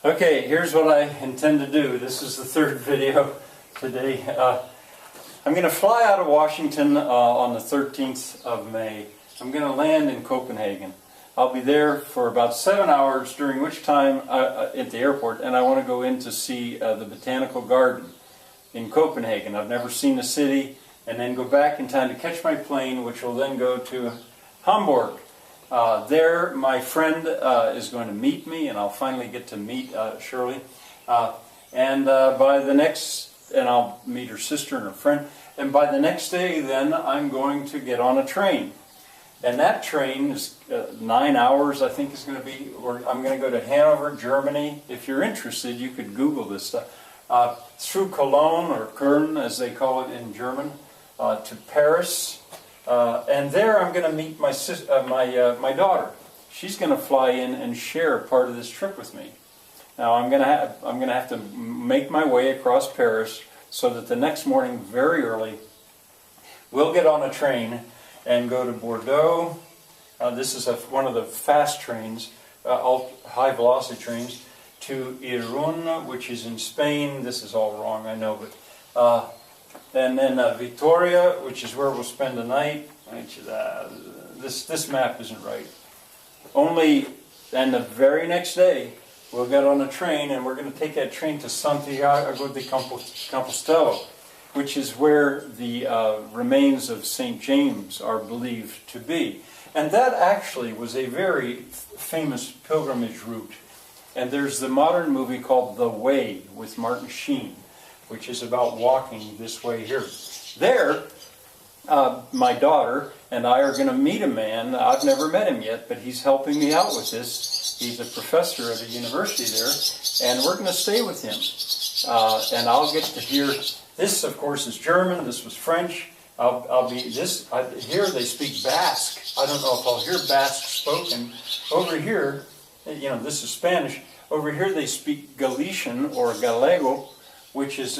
Okay, here's what I intend to do. This is the third video today. I'm going to fly out of Washington on the 13th of May. I'm going to land in Copenhagen. I'll be there for about 7 hours, during which time at the airport, and I want to go in to see the Botanical Garden in Copenhagen. I've never seen the city, and then go back in time to catch my plane, which will then go to Hamburg. There, my friend is going to meet me, and I'll finally get to meet Shirley. And I'll meet her sister and her friend. And by the next day, then I'm going to get on a train. And that train is 9 hours, I think, is going to be. I'm going to go to Hanover, Germany. If you're interested, you could Google this stuff. Through Cologne, or Köln, as they call it in German, to Paris. And there I'm going to meet my daughter. She's going to fly in and share part of this trip with me. Now I'm going to have to make my way across Paris so that the next morning, very early, we'll get on a train and go to Bordeaux. This is one of the fast trains, high velocity trains, to Irun, which is in Spain. This is all wrong, I know, but. And then Vitoria, which is where we'll spend the night. This map isn't right. And the very next day, we'll get on a train, and we're going to take that train to Santiago de Compostela, which is where the remains of St. James are believed to be. And that actually was a very famous pilgrimage route. And there's the modern movie called The Way with Martin Sheen, which is about walking this way here. There, my daughter and I are going to meet a man. I've never met him yet, but he's helping me out with this. He's a professor at a university there, and we're going to stay with him. And I'll get to hear, this of course is German, this was French. Here they speak Basque. I don't know if I'll hear Basque spoken. Over here, this is Spanish. Over here they speak Galician or Gallego, which is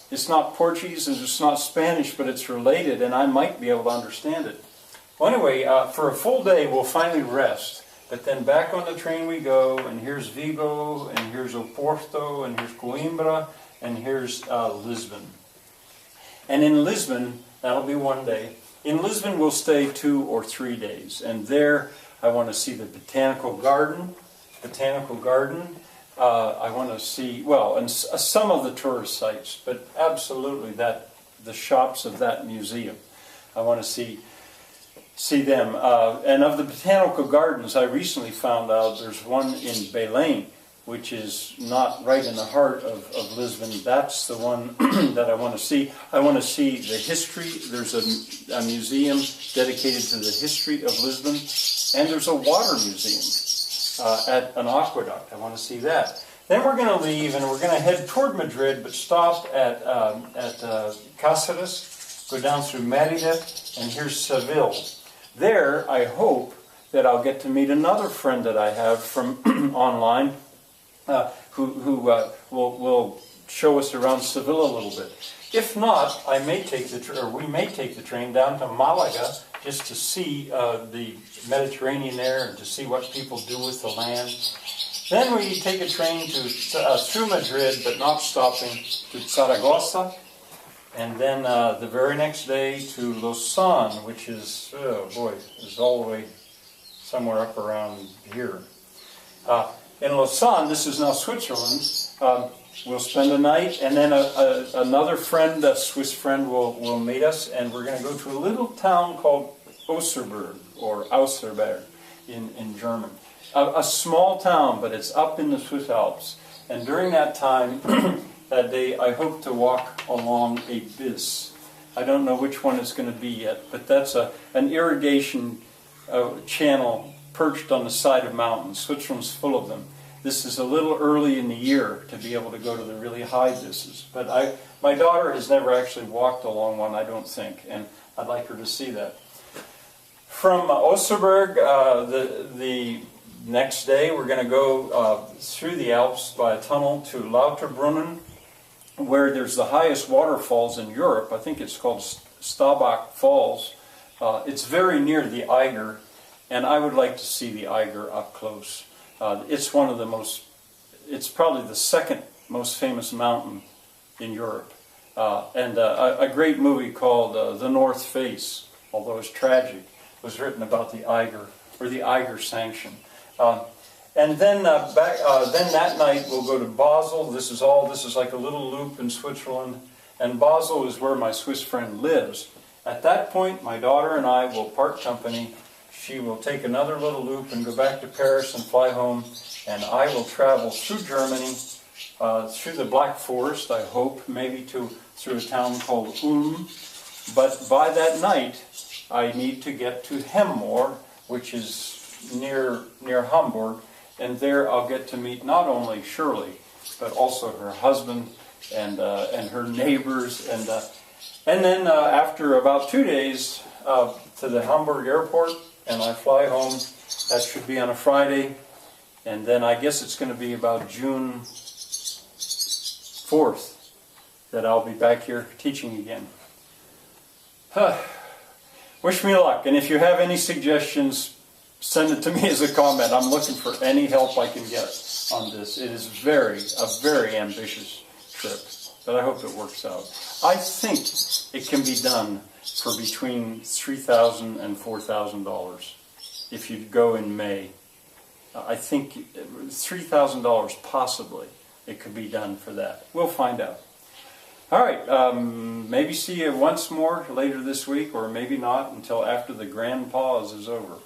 it's not Portuguese and it's not Spanish, but it's related, and I might be able to understand it. Well, anyway, for a full day, we'll finally rest. But then back on the train we go, and here's Vigo, and here's Oporto, and here's Coimbra, and here's Lisbon. And in Lisbon, that'll be one day. In Lisbon, we'll stay 2 or 3 days. And there, I want to see the Botanical Garden. I want to see, and some of the tourist sites, but absolutely the shops of that museum. I want to see them. And of the botanical gardens, I recently found out there's one in Belém, which is not right in the heart of Lisbon. That's the one that I want to see. I want to see the history. There's a museum dedicated to the history of Lisbon, and there's a water museum. At an aqueduct. I want to see that. Then we're going to leave and we're going to head toward Madrid, but stop at Cáceres, go down through Mérida, and here's Seville. There, I hope that I'll get to meet another friend that I have from online who will show us around Seville a little bit. If not, we may take the train down to Malaga just to see the Mediterranean there and to see what people do with the land. Then we take a train through Madrid, but not stopping, to Zaragoza, and then the very next day to Lausanne, which is all the way somewhere up around here. In Lausanne, this is now Switzerland. We'll spend a night, and then another friend, a Swiss friend, will meet us, and we're going to go to a little town called Osterberg, or Austerberg in German. A small town, but it's up in the Swiss Alps. And during that time, that day, I hope to walk along a bis. I don't know which one it's going to be yet, but that's an irrigation channel perched on the side of mountains. Switzerland's full of them. This is a little early in the year to be able to go to the really high bisses. But my daughter has never actually walked along one, I don't think, and I'd like her to see that. From Osterberg, the next day, we're going to go through the Alps by a tunnel to Lauterbrunnen, where there's the highest waterfalls in Europe. I think it's called Stabach Falls. It's very near the Eiger, and I would like to see the Eiger up close. It's one of the most it's probably the second most famous mountain in Europe. And a great movie called The North Face, although it's tragic, was written about the Eiger Sanction. And then then that night we'll go to Basel. This is like a little loop in Switzerland. And Basel is where my Swiss friend lives. At that point, my daughter and I will part company. She will take another little loop and go back to Paris and fly home. And I will travel through Germany, through the Black Forest, I hope, maybe through a town called Ulm. But by that night, I need to get to Hemmoor, which is near Hamburg. And there I'll get to meet not only Shirley, but also her husband and her neighbors. And then after about 2 days to the Hamburg airport, and I fly home. That should be on a Friday. And then I guess it's going to be about June 4th that I'll be back here teaching again. Wish me luck. And if you have any suggestions, send it to me as a comment. I'm looking for any help I can get on this. It is a very ambitious trip, but I hope it works out. I think it can be done for between $3,000 and $4,000 if you go in May. I think $3,000 possibly it could be done for that. We'll find out. All right, maybe see you once more later this week, or maybe not until after the grand pause is over.